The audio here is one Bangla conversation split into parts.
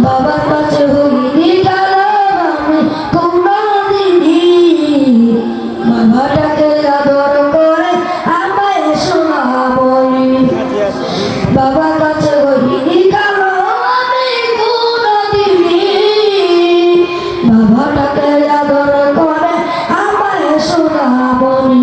বাবার কাছে হইনি গেলাম আমি কোনদিনই, বাবাটাকে আদর করে আমায় শোনাবই। বাবার কাছে হইনি গেলাম আমি কোনদিনই, বাবাটাকে আদর করে আমায় শোনাবই।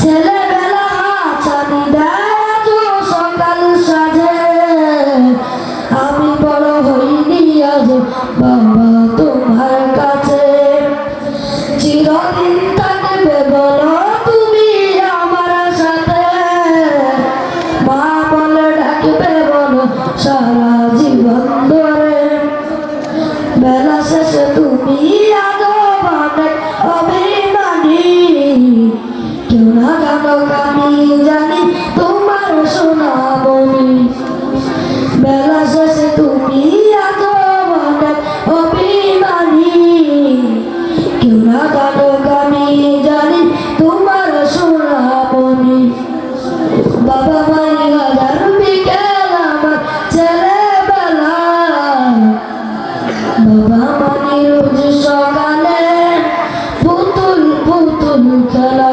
ছেলেবেলা হাতছানি দেয় সকাল সাজে, আমি বড় হইনি আজ বাবা তোমার কাছে। চিরদিন থাকবে বলো তুমি আমার সাথে, মা বলে ডাকবে বলো সারা জীবন ধরে। বেলা শেষে তুমি আজও অনেক অভিমানী, কেউ না জানো আমি জানি তোমার শোনাবনি। বেলা শেষে তুমি আজও অনেক অভিমানী, কেউ না জানো আমি জানি তোমার শোনাবনি। বাবা মাই হাজার বিকেল আমার ছেলেবেলা, বাবা মানি রোজ সকালে পুতুল পুতুল খেলা।